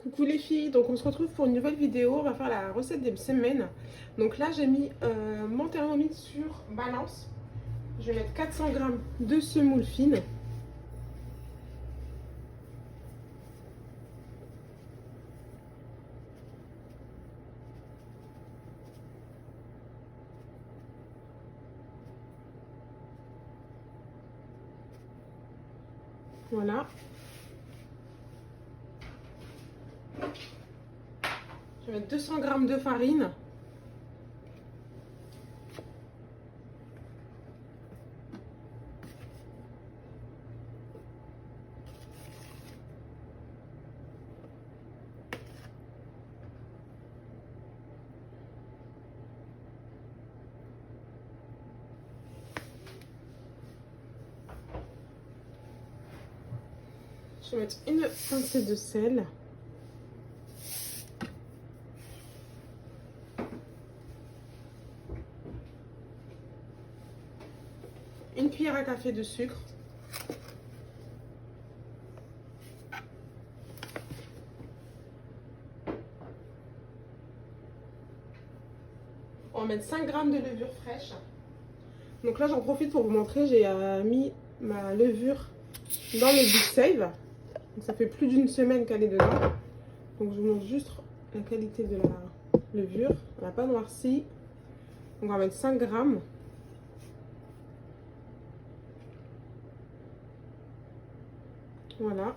Coucou les filles, donc on se retrouve pour une nouvelle vidéo, on va faire la recette des semaines. Donc là j'ai mis mon thermomètre sur balance. Je vais mettre 400 g de semoule fine. Voilà. Je vais mettre 200 g de farine. Je vais mettre une pincée de sel. Une cuillère à café de sucre. On va mettre 5 g de levure fraîche. Donc là j'en profite pour vous montrer, j'ai mis ma levure dans le Big Save. Donc ça fait plus d'une semaine qu'elle est dedans. Donc je vous montre juste la qualité de la levure. Elle n'a pas noirci. Donc on va mettre 5 g. Voilà.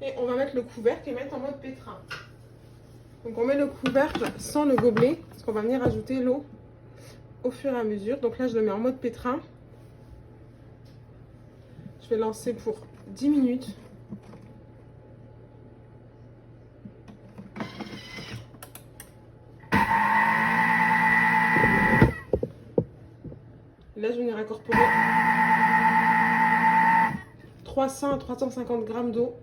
Et on va mettre le couvercle et mettre en mode pétrin. Donc on met le couvercle sans le gobelet, parce qu'on va venir ajouter l'eau au fur et à mesure. Donc là je le mets en mode pétrin. Je vais lancer pour 10 minutes. Là je vais venir incorporer 300 à 350 g d'eau.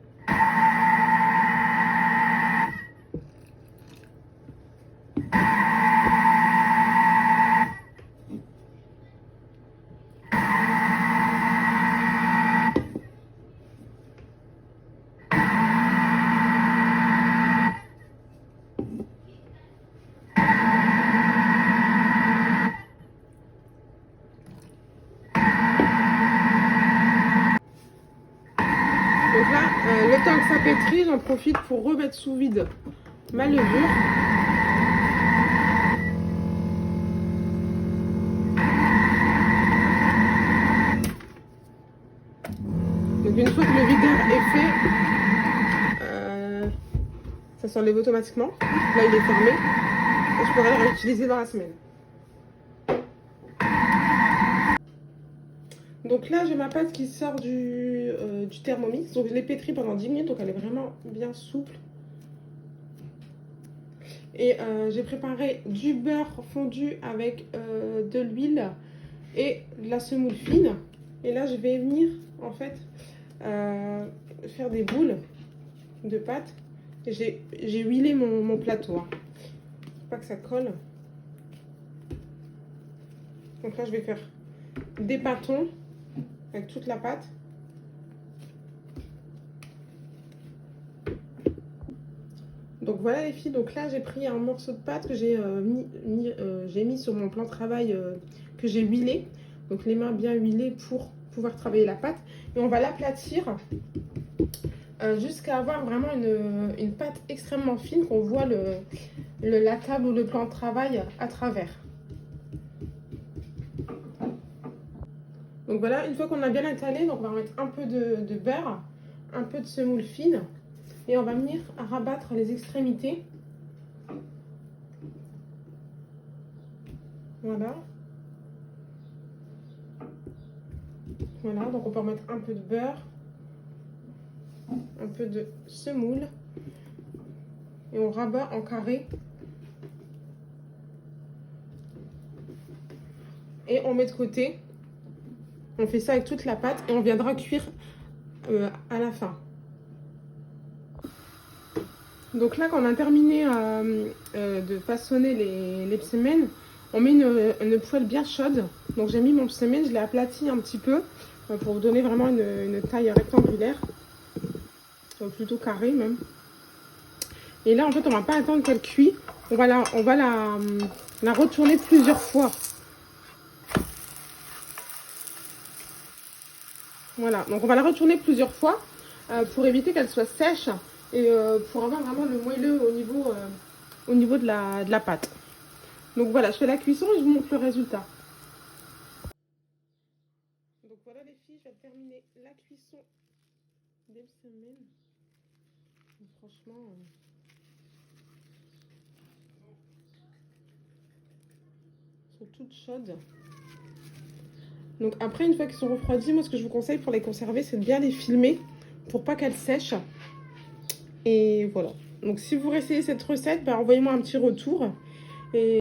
Donc là, le temps que ça pétrit, j'en profite pour remettre sous vide ma levure. Donc une fois que le videur est fait, ça s'enlève automatiquement. Là il est fermé et je pourrai le réutiliser dans la semaine. Donc là j'ai ma pâte qui sort du Thermomix. Donc je l'ai pétrie pendant 10 minutes, donc elle est vraiment bien souple. Et j'ai préparé du beurre fondu avec de l'huile et de la semoule fine. Et là je vais venir en fait faire des boules de pâte. J'ai huilé mon plateau, hein. Faut pas que ça colle. Donc là je vais faire des pâtons avec toute la pâte. Donc voilà les filles, donc là j'ai pris un morceau de pâte que j'ai mis sur mon plan de travail que j'ai huilé. Donc les mains bien huilées pour pouvoir travailler la pâte. Et on va l'aplatir jusqu'à avoir vraiment une pâte extrêmement fine, qu'on voit la table ou le plan de travail à travers. Donc voilà, une fois qu'on a bien étalé, donc on va remettre un peu de beurre, un peu de semoule fine. Et on va venir rabattre les extrémités. Voilà. Voilà, donc on peut remettre un peu de beurre, un peu de semoule. Et on rabat en carré. Et on met de côté. On fait ça avec toute la pâte et on viendra cuire à la fin. Donc là, quand on a terminé de façonner les psèmes, on met une poêle bien chaude. Donc j'ai mis mon psèmen, je l'ai aplati un petit peu pour vous donner vraiment une taille rectangulaire, plutôt carrée même. Et là, en fait, on va pas attendre qu'elle cuise. On va la retourner plusieurs fois. Voilà, donc on va la retourner plusieurs fois pour éviter qu'elle soit sèche et pour avoir vraiment le moelleux au niveau de la pâte. Donc voilà, je fais la cuisson et je vous montre le résultat. Donc voilà les filles, je vais terminer la cuisson des semaines. Franchement, elles sont toutes chaudes. Donc après, une fois qu'ils sont refroidis, moi ce que je vous conseille pour les conserver, c'est de bien les filmer pour pas qu'elles sèchent. Et voilà. Donc si vous réessayez cette recette, bah, envoyez-moi un petit retour. Et